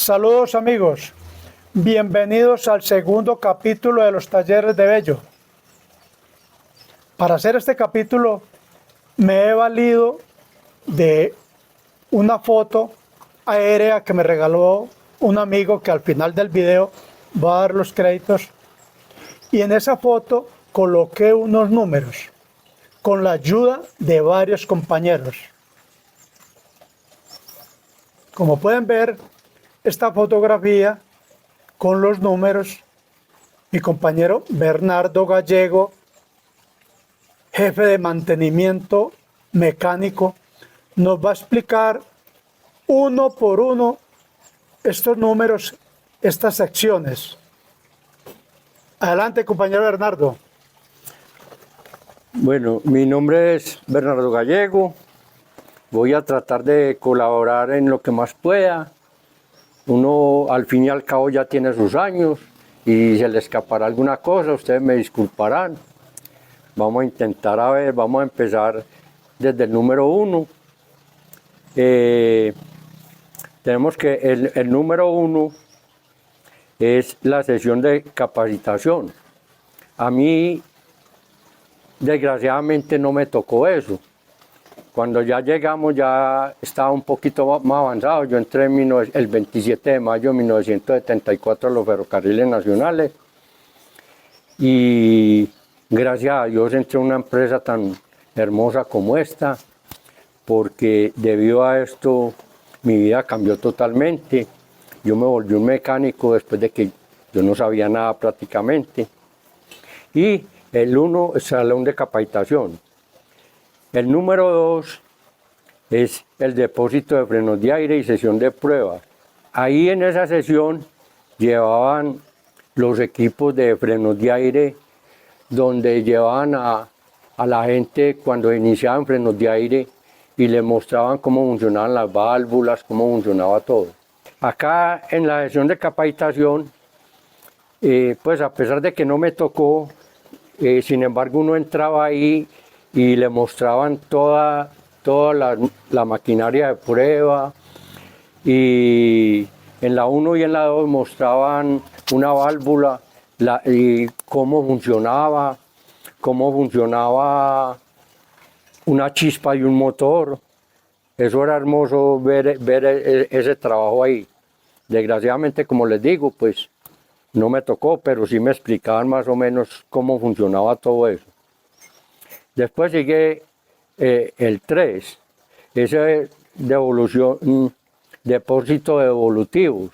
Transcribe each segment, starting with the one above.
Saludos amigos, bienvenidos al segundo capítulo de los talleres de Bello. Para hacer este capítulo me he valido de una foto aérea que me regaló un amigo que al final del video va a dar los créditos, y en esa foto coloqué unos números con la ayuda de varios compañeros. Como pueden ver, esta fotografía con los números, mi compañero Bernardo Gallego, jefe de mantenimiento mecánico, nos va a explicar uno por uno estos números, estas secciones. Adelante, compañero Bernardo. Bueno, mi nombre es Bernardo Gallego. Voy a tratar de colaborar en lo que más pueda. Uno al fin y al cabo ya tiene sus años y se le escapará alguna cosa, ustedes me disculparán. Vamos a intentar, vamos a empezar desde el número 1. Tenemos que el número 1 es la sesión de capacitación. A mí, desgraciadamente, no me tocó eso. Cuando ya llegamos ya estaba un poquito más avanzado. Yo entré el 27 de mayo de 1974 a los ferrocarriles nacionales y gracias a Dios entré a una empresa tan hermosa como esta, porque debido a esto mi vida cambió totalmente. Yo me volví un mecánico después de que yo no sabía nada prácticamente. Y el 1 es salón de capacitación. El número 2 es el depósito de frenos de aire y sesión de pruebas. Ahí en esa sesión llevaban los equipos de frenos de aire, donde llevaban a la gente cuando iniciaban frenos de aire y le mostraban cómo funcionaban las válvulas, cómo funcionaba todo. Acá en la sesión de capacitación, pues a pesar de que no me tocó, sin embargo uno entraba ahí y le mostraban toda la maquinaria de prueba, y en la 1 y en la 2 mostraban una válvula y cómo funcionaba una chispa y un motor. Eso era hermoso ver ese trabajo ahí. Desgraciadamente, como les digo, pues no me tocó, pero sí me explicaban más o menos cómo funcionaba todo eso. Después sigue el 3, ese es depósito de evolutivos.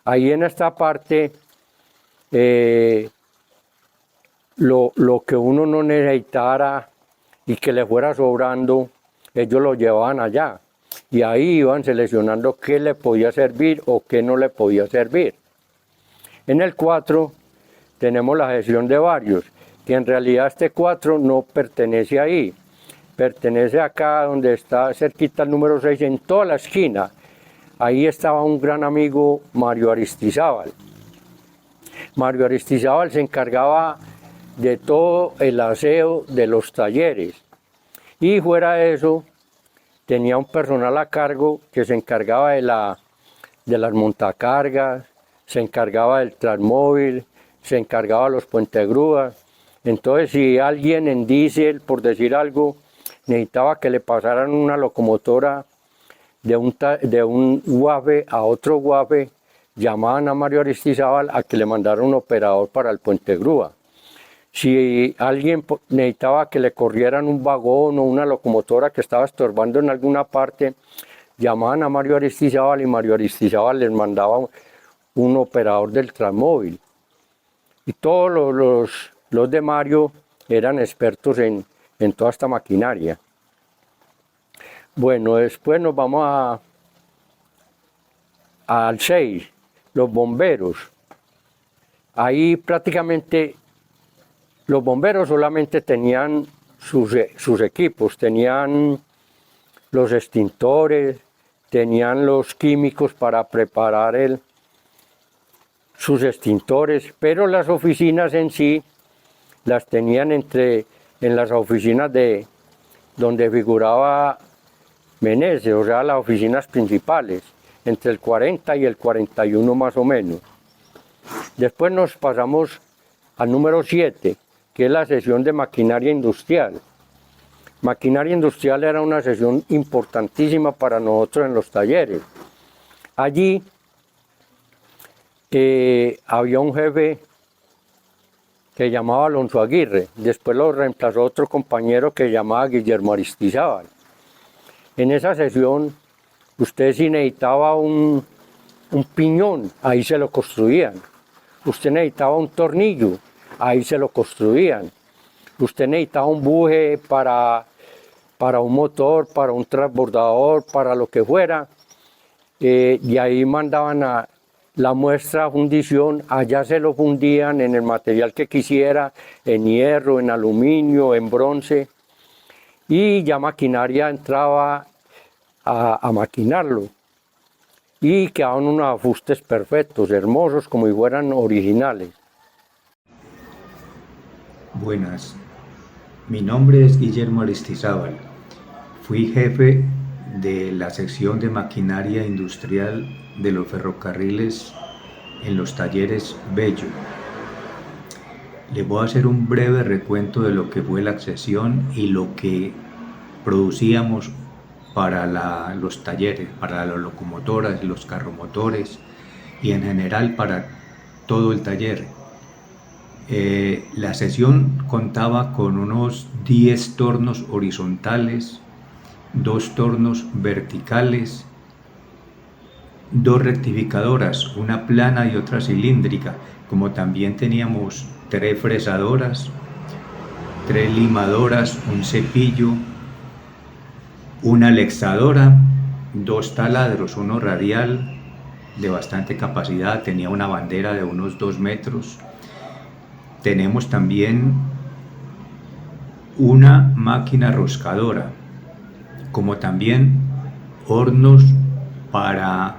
Ahí en esta parte, lo que uno no necesitara y que le fuera sobrando, ellos lo llevaban allá. Y ahí iban seleccionando qué le podía servir o qué no le podía servir. En el 4 tenemos la gestión de varios, que en realidad este 4 no pertenece ahí, pertenece acá donde está cerquita el número 6, en toda la esquina. Ahí estaba un gran amigo, Mario Aristizábal. Mario Aristizábal se encargaba de todo el aseo de los talleres, y fuera de eso tenía un personal a cargo que se encargaba de las montacargas, se encargaba del transmóvil, se encargaba de los puentegrúas. Entonces, si alguien en diésel, por decir algo, necesitaba que le pasaran una locomotora de un guafe a otro guafe, llamaban a Mario Aristizábal a que le mandara un operador para el puentegrúa. Si alguien necesitaba que le corrieran un vagón o una locomotora que estaba estorbando en alguna parte, llamaban a Mario Aristizábal y Mario Aristizábal les mandaba un operador del transmóvil. Y todos los de Mario eran expertos en toda esta maquinaria. Bueno, después nos vamos al 6, los bomberos. Ahí prácticamente los bomberos solamente tenían sus equipos, tenían los extintores, tenían los químicos para preparar sus extintores, pero las oficinas en sí las tenían en las oficinas donde figuraba Meneses, o sea, las oficinas principales. entre el 40 y el 41 más o menos. Después nos pasamos al número 7, que es la sesión de maquinaria industrial. Maquinaria industrial era una sesión importantísima para nosotros en los talleres. Allí había un jefe que llamaba Alonso Aguirre, después lo reemplazó otro compañero que llamaba Guillermo Aristizábal. En esa sesión, usted si necesitaba un piñón, ahí se lo construían. Usted necesitaba un tornillo, ahí se lo construían. Usted necesitaba un buje para un motor, para un transbordador, para lo que fuera. Y ahí mandaban a la muestra a fundición, allá se lo fundían en el material que quisiera, en hierro, en aluminio, en bronce, y ya maquinaria entraba a maquinarlo. Y quedaban unos ajustes perfectos, hermosos, como si fueran originales. Buenas, mi nombre es Guillermo Aristizábal. Fui jefe de la sección de maquinaria industrial de los ferrocarriles en los talleres Bello. Les voy a hacer un breve recuento de lo que fue la sesión y lo que producíamos para los talleres, para las locomotoras, los carromotores y en general para todo el taller. La sesión contaba con unos 10 tornos horizontales, 2 tornos verticales, 2 rectificadoras, una plana y otra cilíndrica, como también teníamos 3 fresadoras, 3 limadoras, un cepillo, una lexadora, 2 taladros, uno radial de bastante capacidad, tenía una bandera de unos 2 metros. Tenemos también una máquina roscadora, como también hornos para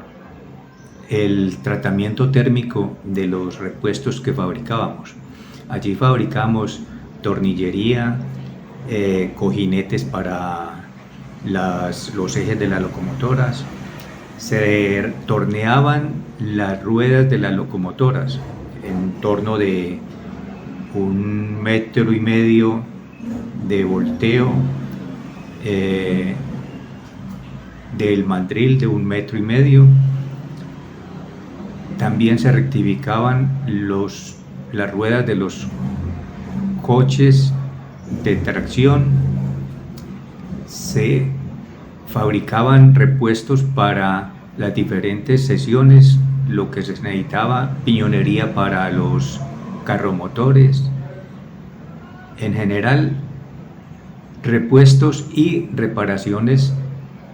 el tratamiento térmico de los repuestos que fabricábamos. Allí fabricamos tornillería, cojinetes para los ejes de las locomotoras, se torneaban las ruedas de las locomotoras en torno de 1,5 metros de volteo, del mandril de 1,5 metros. También se rectificaban las ruedas de los coches de tracción, se fabricaban repuestos para las diferentes sesiones, lo que se necesitaba, piñonería para los carromotores, en general repuestos y reparaciones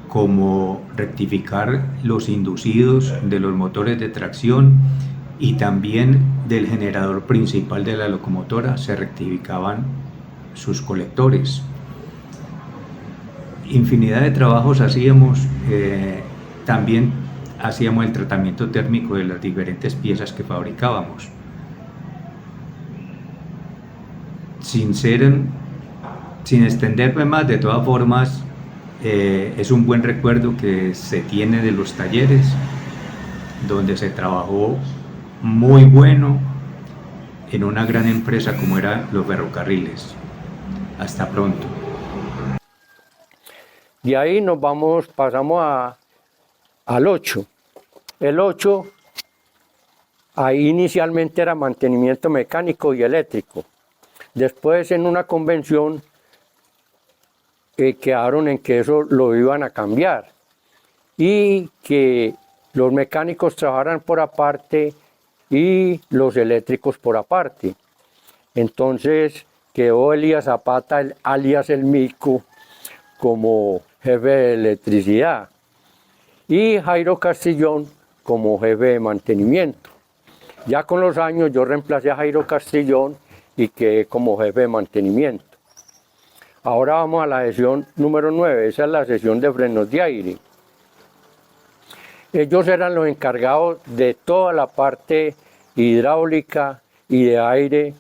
como rectificar los inducidos de los motores de tracción y también del generador principal de la locomotora se rectificaban sus colectores. Infinidad de trabajos hacíamos, también hacíamos el tratamiento térmico de las diferentes piezas que fabricábamos. Sin extenderme más, de todas formas, es un buen recuerdo que se tiene de los talleres, donde se trabajó muy bueno en una gran empresa como eran los ferrocarriles. Hasta pronto. De ahí pasamos al 8. El 8, ahí inicialmente era mantenimiento mecánico y eléctrico. Después en una convención quedaron en que eso lo iban a cambiar y que los mecánicos trabajaran por aparte y los eléctricos por aparte. Entonces quedó Elías Zapata, alias el Mico, como jefe de electricidad y Jairo Castrillón como jefe de mantenimiento. Ya con los años yo reemplacé a Jairo Castrillón y quedé como jefe de mantenimiento. Ahora vamos a la sesión número 9, esa es la sesión de frenos de aire. Ellos eran los encargados de toda la parte hidráulica y de aire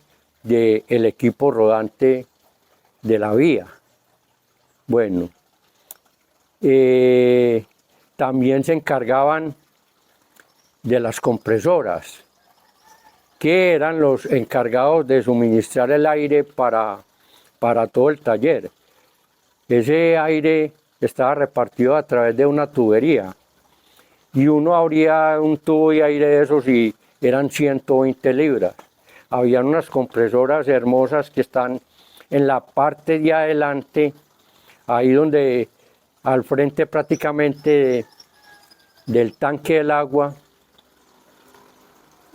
del equipo rodante de la vía. Bueno, también se encargaban de las compresoras, que eran los encargados de suministrar el aire para todo el taller. Ese aire estaba repartido a través de una tubería y uno abría un tubo de aire de esos y eran 120 libras. Habían unas compresoras hermosas que están en la parte de adelante, ahí donde al frente prácticamente del tanque del agua,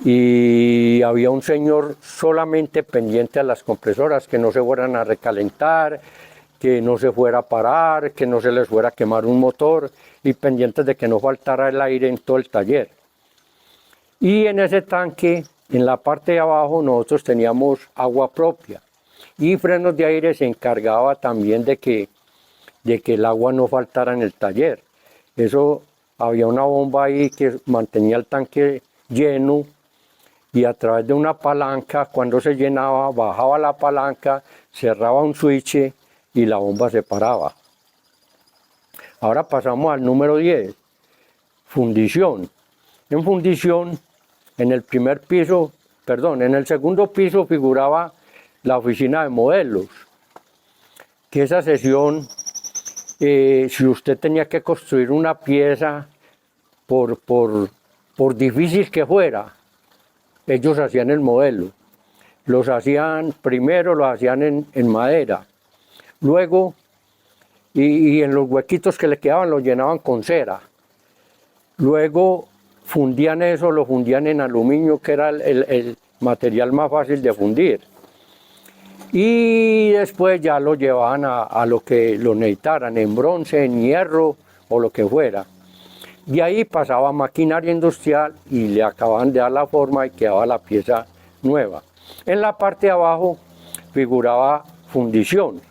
y había un señor solamente pendiente a las compresoras, que no se fueran a recalentar, que no se fuera a parar, que no se les fuera a quemar un motor, y pendientes de que no faltara el aire en todo el taller. Y en ese tanque, en la parte de abajo, nosotros teníamos agua propia, y Frenos de Aire se encargaba también de que el agua no faltara en el taller. Eso, había una bomba ahí que mantenía el tanque lleno, y a través de una palanca, cuando se llenaba, bajaba la palanca, cerraba un switch y la bomba se paraba. Ahora pasamos al número 10, fundición. En fundición, en el segundo piso figuraba la oficina de modelos, que esa sesión, si usted tenía que construir una pieza, por difícil que fuera, ellos hacían el modelo. Primero lo hacían en madera, luego, y en los huequitos que le quedaban los llenaban con cera. Luego fundían eso, lo fundían en aluminio, que era el material más fácil de fundir. Y después ya lo llevaban a lo que lo necesitaran, en bronce, en hierro o lo que fuera. De ahí pasaba a maquinaria industrial y le acababan de dar la forma y quedaba la pieza nueva. En la parte de abajo figuraba fundición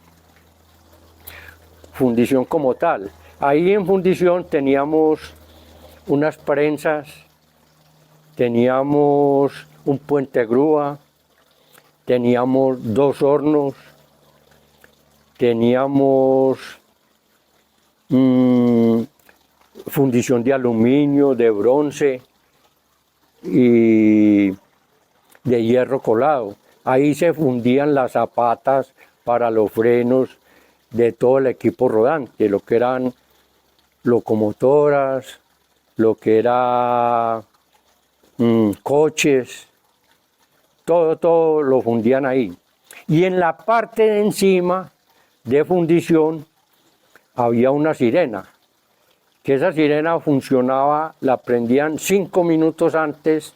como tal. Ahí en fundición teníamos unas prensas, teníamos un puente grúa, teníamos 2 hornos, teníamos fundición de aluminio, de bronce y de hierro colado. Ahí se fundían las zapatas para los frenos de todo el equipo rodante, lo que eran locomotoras, lo que era coches, todo lo fundían ahí. Y en la parte de encima de fundición había una sirena, que esa sirena funcionaba, la prendían 5 minutos antes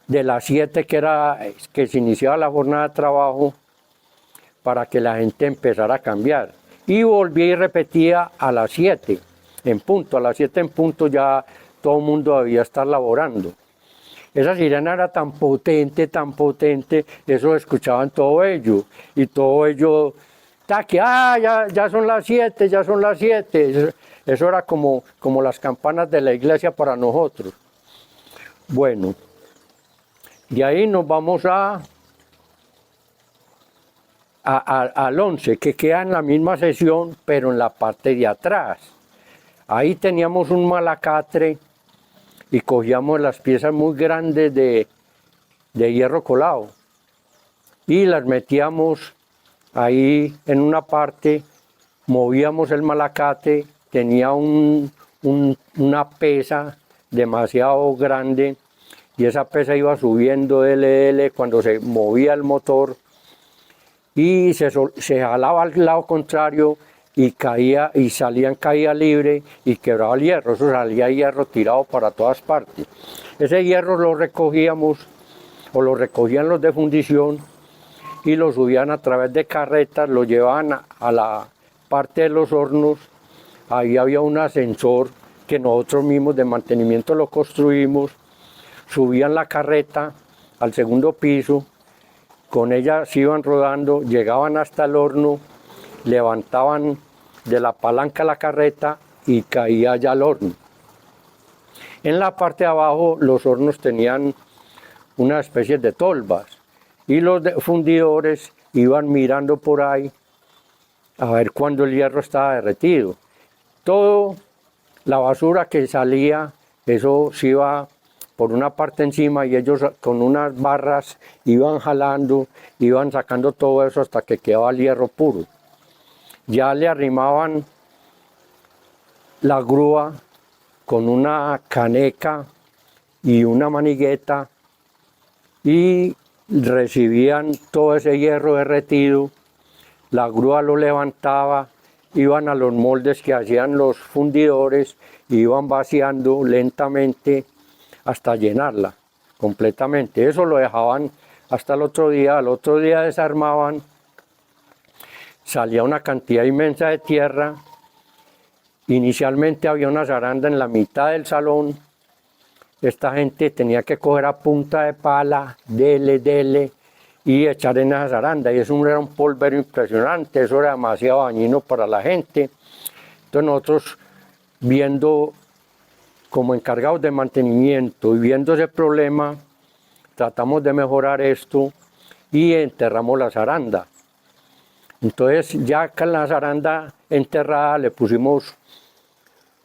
de las 7 que se iniciaba la jornada de trabajo, para que la gente empezara a cambiar. Y volvía y repetía a las 7 en punto. A las 7 en punto ya todo el mundo debía estar laborando. Esa sirena era tan potente, eso lo escuchaban todo ello. Y todo ello, ya son las 7, ya son las 7. Eso era como las campanas de la iglesia para nosotros. Bueno, de ahí nos vamos al 11, que queda en la misma sesión, pero en la parte de atrás. Ahí teníamos un malacatre y cogíamos las piezas muy grandes de hierro colado y las metíamos ahí en una parte, movíamos el malacate, tenía una pesa demasiado grande y esa pesa iba subiendo cuando se movía el motor, y se jalaba al lado contrario y caía y salía en caída libre y quebraba el hierro. Eso salía hierro tirado para todas partes. Ese hierro lo recogíamos, o lo recogían los de fundición y lo subían a través de carretas, lo llevaban a la parte de los hornos. Ahí había un ascensor que nosotros mismos de mantenimiento lo construimos, subían la carreta al segundo piso, con ella se iban rodando, llegaban hasta el horno, levantaban de la palanca la carreta y caía ya al horno. En la parte de abajo los hornos tenían una especie de tolvas y los fundidores iban mirando por ahí a ver cuándo el hierro estaba derretido. Toda la basura que salía eso se iba por una parte encima y ellos con unas barras iban jalando, iban sacando todo eso hasta que quedaba el hierro puro. Ya le arrimaban la grúa con una caneca y una manigueta y recibían todo ese hierro derretido, la grúa lo levantaba, iban a los moldes que hacían los fundidores, iban vaciando lentamente hasta llenarla completamente. Eso lo dejaban hasta el otro día. Al otro día desarmaban, salía una cantidad inmensa de tierra. Inicialmente había una zaranda en la mitad del salón. Esta gente tenía que coger a punta de pala, dele, y echar en esa zaranda. Y eso era un polvero impresionante, eso era demasiado dañino para la gente. Entonces nosotros, viendo como encargados de mantenimiento y viendo ese problema, tratamos de mejorar esto y enterramos la zaranda. Entonces ya con la zaranda enterrada le pusimos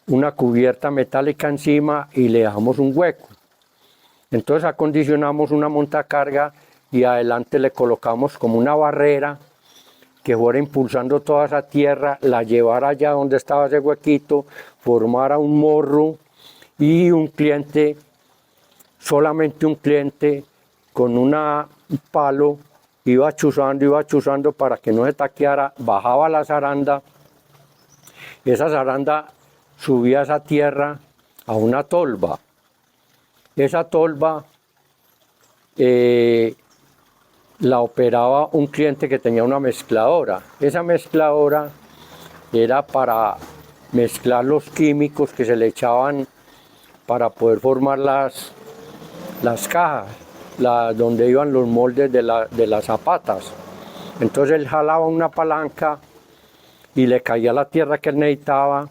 una cubierta metálica encima y le dejamos un hueco. Entonces acondicionamos una montacarga y adelante le colocamos como una barrera que fuera impulsando toda esa tierra, la llevara allá donde estaba ese huequito, formara un morro y un cliente, solamente un cliente con un palo iba chuzando para que no se taqueara, bajaba la zaranda, esa zaranda subía esa tierra a una tolva. Esa tolva la operaba un cliente que tenía una mezcladora. Esa mezcladora era para mezclar los químicos que se le echaban para poder formar las cajas, donde iban los moldes de las zapatas. Entonces él jalaba una palanca y le caía la tierra que él necesitaba,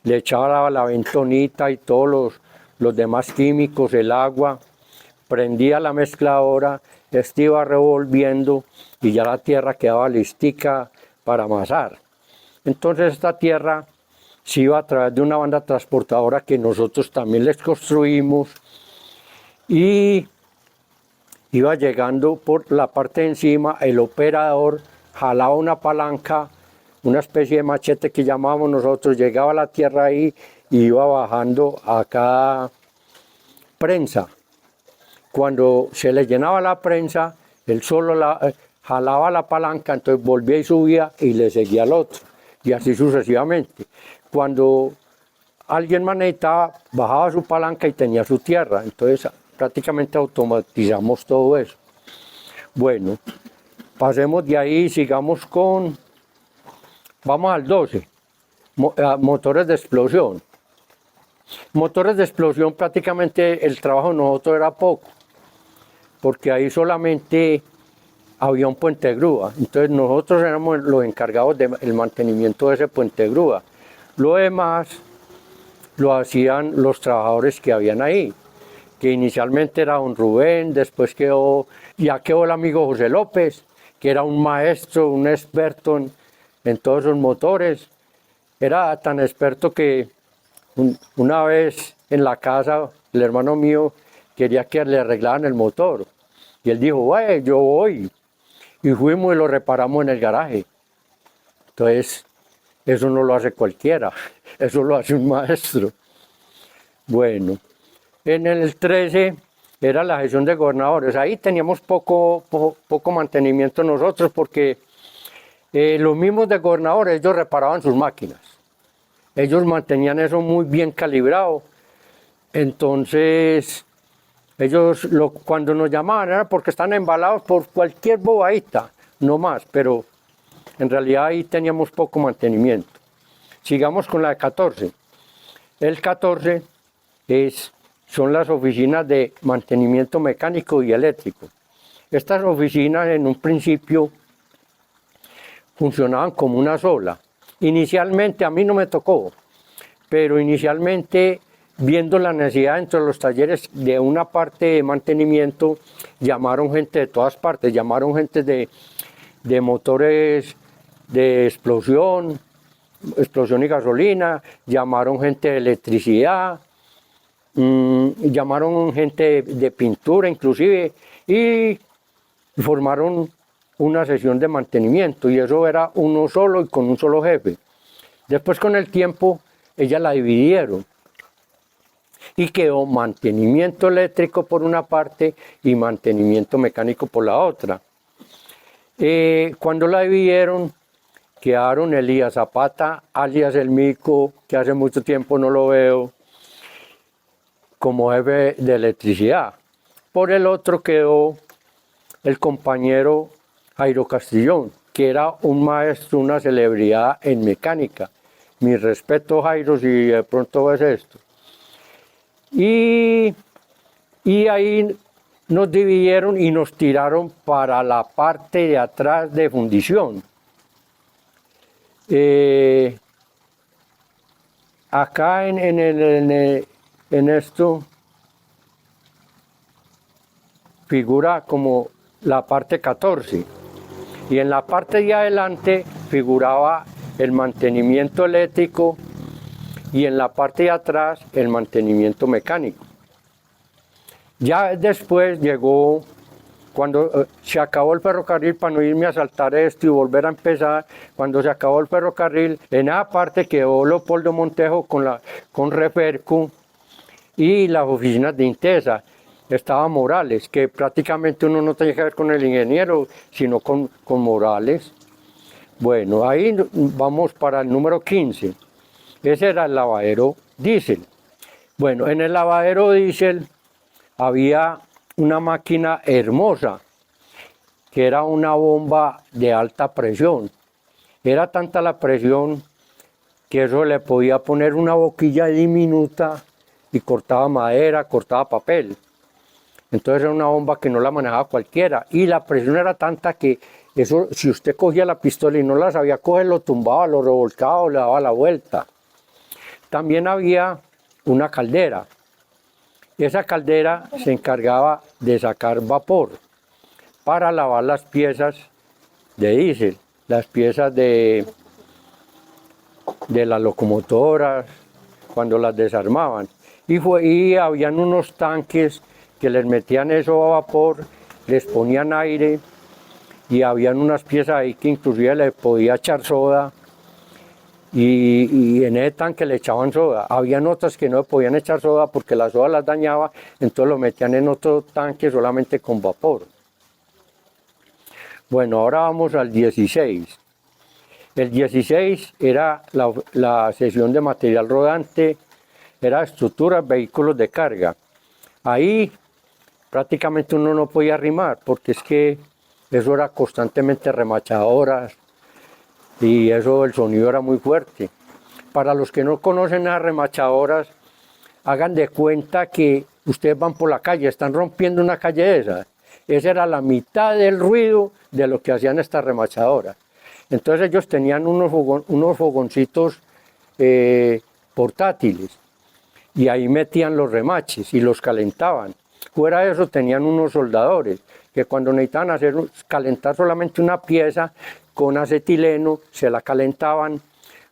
le echaba la bentonita y todos los demás químicos, el agua, prendía la mezcladora, iba revolviendo y ya la tierra quedaba listica para amasar. Entonces esta tierra se iba a través de una banda transportadora que nosotros también les construimos y iba llegando por la parte de encima. El operador jalaba una palanca, una especie de machete que llamábamos nosotros, llegaba la tierra ahí y iba bajando a cada prensa. Cuando se le llenaba la prensa, él solo jalaba la palanca, entonces volvía y subía y le seguía al otro, y así sucesivamente. Cuando alguien más necesitaba, bajaba su palanca y tenía su tierra. Entonces prácticamente automatizamos todo eso. Bueno, pasemos de ahí, sigamos vamos al 12, motores de explosión. Motores de explosión, prácticamente el trabajo de nosotros era poco, porque ahí solamente había un puente grúa. Entonces nosotros éramos los encargados del mantenimiento de ese puente grúa. Lo demás lo hacían los trabajadores que habían ahí, que inicialmente era don Rubén, después quedó el amigo José López, que era un maestro, un experto en todos esos motores. Era tan experto que una vez en la casa el hermano mío quería que le arreglaran el motor. Y él dijo, "Güey, yo voy". Y fuimos y lo reparamos en el garaje. Entonces, eso no lo hace cualquiera, eso lo hace un maestro. Bueno, en el 13 era la gestión de gobernadores. Ahí teníamos poco mantenimiento nosotros, porque los mismos de gobernadores, ellos reparaban sus máquinas. Ellos mantenían eso muy bien calibrado. Entonces, ellos cuando nos llamaban era porque están embalados por cualquier bobadita, no más, pero en realidad ahí teníamos poco mantenimiento. Sigamos con la de 14. El 14 son las oficinas de mantenimiento mecánico y eléctrico. Estas oficinas en un principio funcionaban como una sola. Inicialmente a mí no me tocó, pero inicialmente, viendo la necesidad entre los talleres de una parte de mantenimiento, llamaron gente de todas partes, llamaron gente de motores de explosión y gasolina, llamaron gente de electricidad, llamaron gente de pintura inclusive y formaron una sesión de mantenimiento y eso era uno solo y con un solo jefe. Después con el tiempo ellas la dividieron y quedó mantenimiento eléctrico por una parte y mantenimiento mecánico por la otra. Cuando la dividieron quedaron Elías Zapata, alias El Mico, que hace mucho tiempo no lo veo, como jefe de electricidad. Por el otro quedó el compañero Jairo Castrillón, que era un maestro, una celebridad en mecánica. Mi respeto, Jairo, si de pronto ves esto. Y ahí nos dividieron y nos tiraron para la parte de atrás de fundición. Acá en esto figura como la parte 14 y en la parte de adelante figuraba el mantenimiento eléctrico y en la parte de atrás el mantenimiento mecánico. Ya después llegó, cuando se acabó el ferrocarril, para no irme a saltar esto y volver a empezar, cuando se acabó el ferrocarril, en esa parte quedó Leopoldo Montejo con Referco y las oficinas de Intesa. Estaba Morales, que prácticamente uno no tenía que ver con el ingeniero, sino con Morales. Bueno, ahí vamos para el número 15. Ese era el lavadero diésel. Bueno, en el lavadero diésel había una máquina hermosa, que era una bomba de alta presión. Era tanta la presión que eso le podía poner una boquilla diminuta y cortaba madera, cortaba papel. Entonces era una bomba que no la manejaba cualquiera. Y la presión era tanta que eso, si usted cogía la pistola y no la sabía coger, lo tumbaba, lo revolcaba o le daba la vuelta. También había una caldera. Esa caldera se encargaba de sacar vapor para lavar las piezas de diésel, las piezas de las locomotoras, cuando las desarmaban. Y habían unos tanques que les metían eso a vapor, les ponían aire y habían unas piezas ahí que inclusive le podía echar soda. Y en ese tanque le echaban soda. Habían otras que no le podían echar soda porque la soda las dañaba, entonces lo metían en otro tanque solamente con vapor. Bueno, ahora vamos al 16. El 16 era la sesión de material rodante, era estructuras, vehículos de carga. Ahí prácticamente uno no podía arrimar porque es que eso era constantemente remachadoras, y eso, el sonido era muy fuerte. Para los que no conocen las remachadoras, hagan de cuenta que ustedes van por la calle, están rompiendo una calle esa. Esa era la mitad del ruido de lo que hacían estas remachadoras. Entonces ellos tenían unos fogoncitos portátiles y ahí metían los remaches y los calentaban. Fuera de eso tenían unos soldadores que cuando necesitaban calentar solamente una pieza, con acetileno, se la calentaban,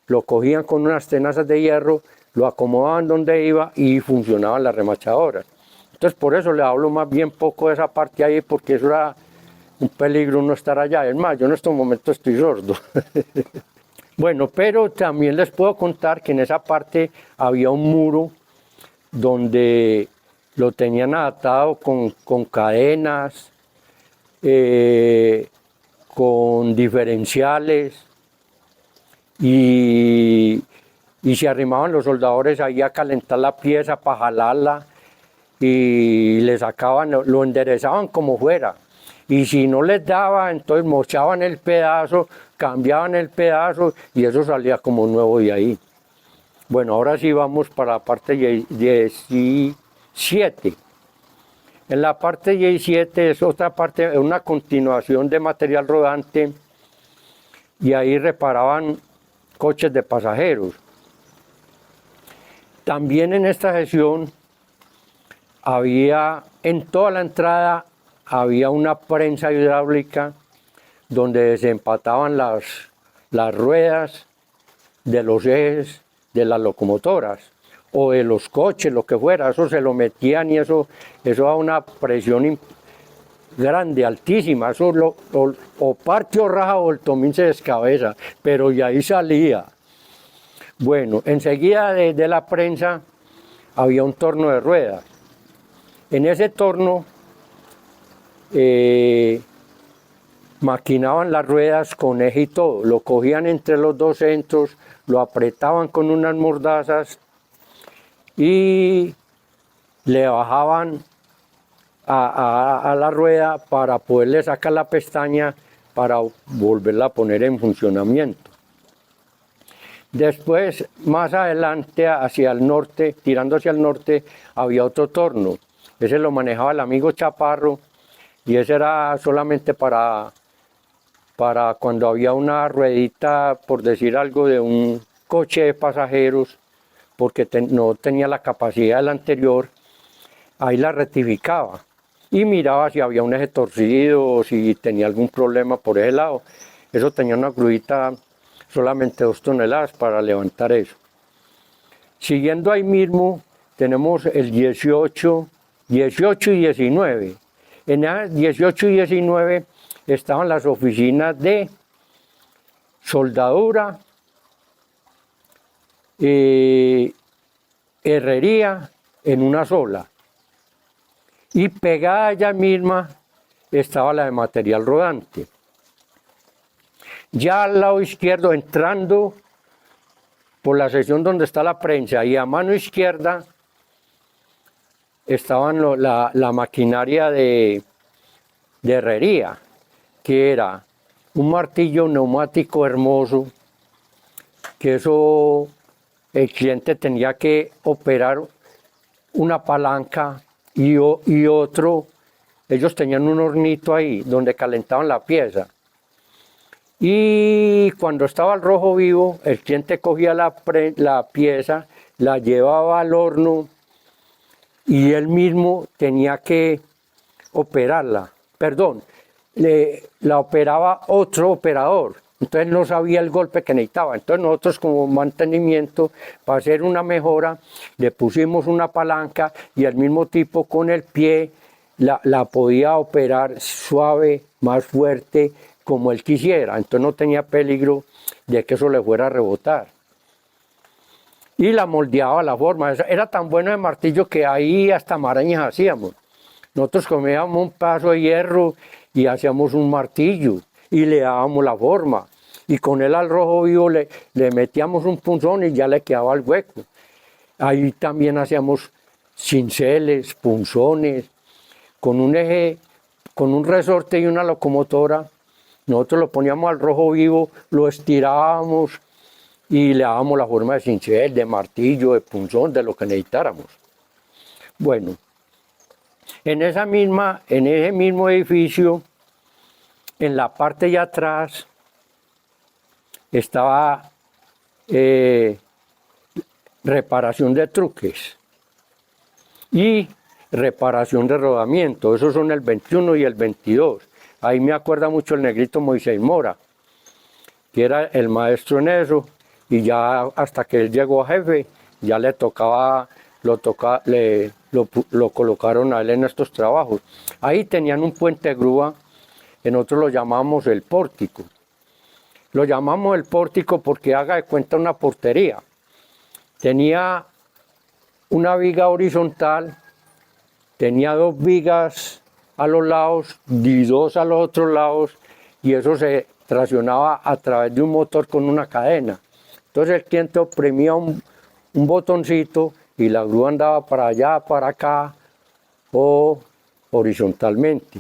lo cogían con unas tenazas de hierro, lo acomodaban donde iba y funcionaban las remachadoras. Entonces por eso le hablo más bien poco de esa parte ahí, porque eso era un peligro no estar allá. Es más, yo en estos momentos estoy sordo. Bueno, pero también les puedo contar que en esa parte había un muro donde lo tenían adaptado con cadenas, con diferenciales y se arrimaban los soldadores ahí a calentar la pieza para jalarla y le sacaban, lo enderezaban como fuera. Y si no les daba, entonces mochaban el pedazo, cambiaban el pedazo y eso salía como nuevo de ahí. Bueno, ahora sí vamos para la parte 17. En la parte 17 es otra parte, es una continuación de material rodante y ahí reparaban coches de pasajeros. También en esta sesión había, en toda la entrada, había una prensa hidráulica donde se empataban las ruedas de los ejes de las locomotoras o de los coches, lo que fuera, eso se lo metían y eso da una presión grande, altísima, eso o parte o raja o el tomín se descabeza, pero y ahí salía. Bueno, enseguida de la prensa había un torno de ruedas. En ese torno maquinaban las ruedas con eje y todo, lo cogían entre los dos centros, lo apretaban con unas mordazas y le bajaban a la rueda para poderle sacar la pestaña para volverla a poner en funcionamiento. Después, más adelante, hacia el norte, tirando hacia el norte, había otro torno. Ese lo manejaba el amigo Chaparro y ese era solamente para cuando había una ruedita, por decir algo, de un coche de pasajeros, porque no tenía la capacidad del anterior, ahí la rectificaba y miraba si había un eje torcido o si tenía algún problema por ese lado. Eso tenía una grúita solamente 2 toneladas para levantar eso. Siguiendo ahí mismo tenemos el 18 y 19. En el 18 y 19 estaban las oficinas de soldadura, herrería en una sola. Y pegada a ella misma estaba la de material rodante. Ya al lado izquierdo, entrando por la sección donde está la prensa y a mano izquierda estaban la maquinaria de herrería, que era un martillo neumático hermoso, que eso el cliente tenía que operar una palanca y otro, ellos tenían un hornito ahí donde calentaban la pieza. Y cuando estaba al rojo vivo, el cliente cogía la pieza, la llevaba al horno y él mismo tenía que operarla. Perdón, la operaba otro operador. Entonces no sabía el golpe que necesitaba. Entonces nosotros como mantenimiento, para hacer una mejora, le pusimos una palanca y al mismo tipo con el pie la podía operar suave, más fuerte, como él quisiera. Entonces no tenía peligro de que eso le fuera a rebotar. Y la moldeaba la forma. Era tan bueno el martillo que ahí hasta marañas hacíamos. Nosotros comíamos un pedazo de hierro y hacíamos un martillo y le dábamos la forma. Y con él al rojo vivo le metíamos un punzón y ya le quedaba el hueco. Ahí también hacíamos cinceles, punzones, con un eje, con un resorte y una locomotora. Nosotros lo poníamos al rojo vivo, lo estirábamos y le dábamos la forma de cincel, de martillo, de punzón, de lo que necesitáramos. Bueno, en ese mismo edificio, en la parte de atrás, estaba reparación de truques y reparación de rodamiento. Esos son el 21 y el 22. Ahí me acuerda mucho el negrito Moisés Mora, que era el maestro en eso, y ya hasta que él llegó a jefe, ya lo colocaron a él en estos trabajos. Ahí tenían un puente grúa, que nosotros lo llamamos el pórtico. Lo llamamos el pórtico porque haga de cuenta una portería. Tenía una viga horizontal, tenía 2 vigas a los lados y 2 a los otros lados, y eso se traccionaba a través de un motor con una cadena. Entonces el cliente oprimía un botoncito y la grúa andaba para allá, para acá o horizontalmente.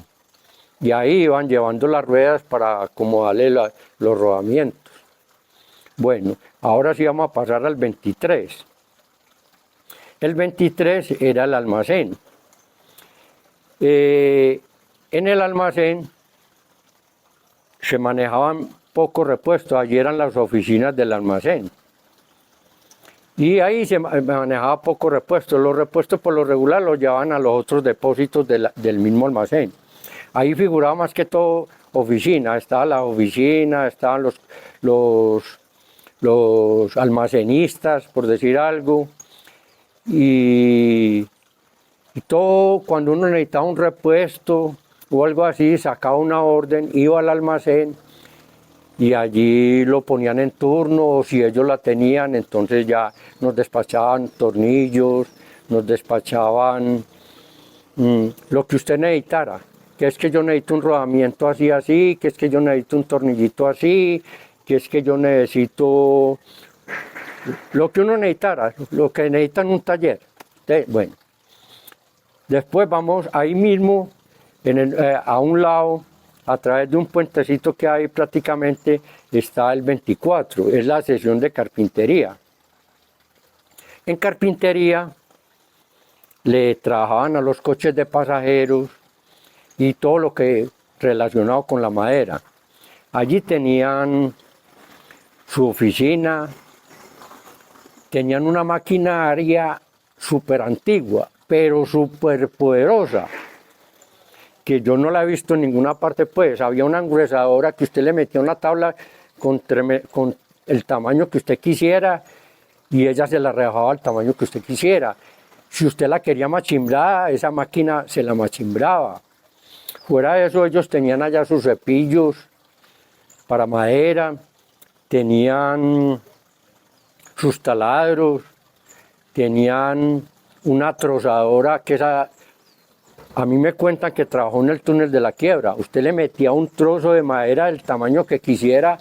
Y ahí iban llevando las ruedas para acomodarle los rodamientos. Bueno, ahora sí vamos a pasar al 23. El 23 era el almacén. En el almacén se manejaban pocos repuestos, allí eran las oficinas del almacén. Y ahí se manejaba pocos repuestos. Los repuestos por lo regular los llevaban a los otros depósitos del mismo almacén. Ahí figuraba más que todo oficina, estaba la oficina, estaban los almacenistas, por decir algo, y todo, cuando uno necesitaba un repuesto o algo así, sacaba una orden, iba al almacén y allí lo ponían en turno, o si ellos la tenían, entonces ya nos despachaban tornillos, nos despachaban lo que usted necesitara, que es que yo necesito un rodamiento así, así, que es que yo necesito un tornillito así, que es que yo necesito lo que uno necesitara, lo que necesita en un taller. Bueno, después vamos ahí mismo, a un lado, a través de un puentecito que hay prácticamente, está el 24, es la sección de carpintería. En carpintería le trabajaban a los coches de pasajeros y todo lo que relacionado con la madera. Allí tenían su oficina, tenían una maquinaria súper antigua, pero súper poderosa, que yo no la he visto en ninguna parte. Pues había una engruesadora que usted le metía una tabla con el tamaño que usted quisiera y ella se la rebajaba al tamaño que usted quisiera. Si usted la quería machimbrada, esa máquina se la machimbraba. Fuera de eso, ellos tenían allá sus cepillos para madera, tenían sus taladros, tenían una trozadora que esa, a mí me cuentan que trabajó en el túnel de la Quiebra. Usted le metía un trozo de madera del tamaño que quisiera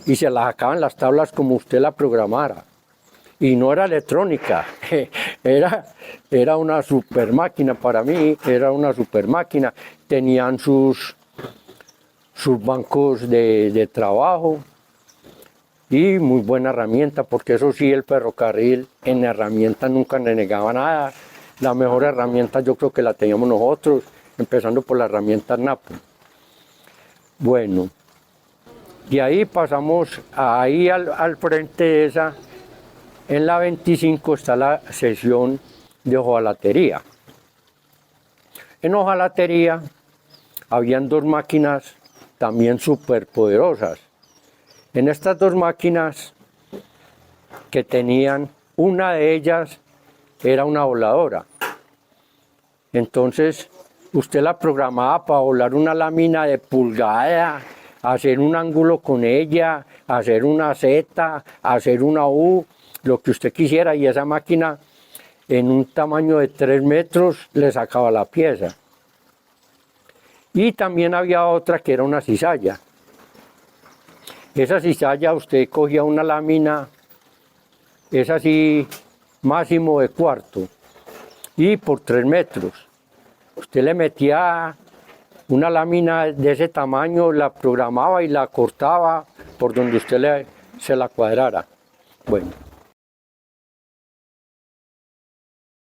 y se la sacaban las tablas como usted la programara. Y no era electrónica, era una super máquina para mí, era una super máquina. Tenían sus bancos de trabajo y muy buena herramienta, porque eso sí, el ferrocarril en herramienta nunca le negaba nada. La mejor herramienta yo creo que la teníamos nosotros, empezando por la herramienta Napo. Bueno, de ahí pasamos ahí al frente de esa. En la 25 está la sección de hojalatería. En hojalatería habían dos máquinas también súper poderosas. En estas dos máquinas que tenían, una de ellas era una voladora. Entonces usted la programaba para volar una lámina de pulgada, hacer un ángulo con ella, hacer una Z, hacer una U, lo que usted quisiera, y esa máquina en un tamaño de 3 metros le sacaba la pieza. Y también había otra que era una cizalla. Esa cizalla usted cogía una lámina, es así, máximo de cuarto, y por 3 metros. Usted le metía una lámina de ese tamaño, la programaba y la cortaba por donde usted se la cuadrara. Bueno.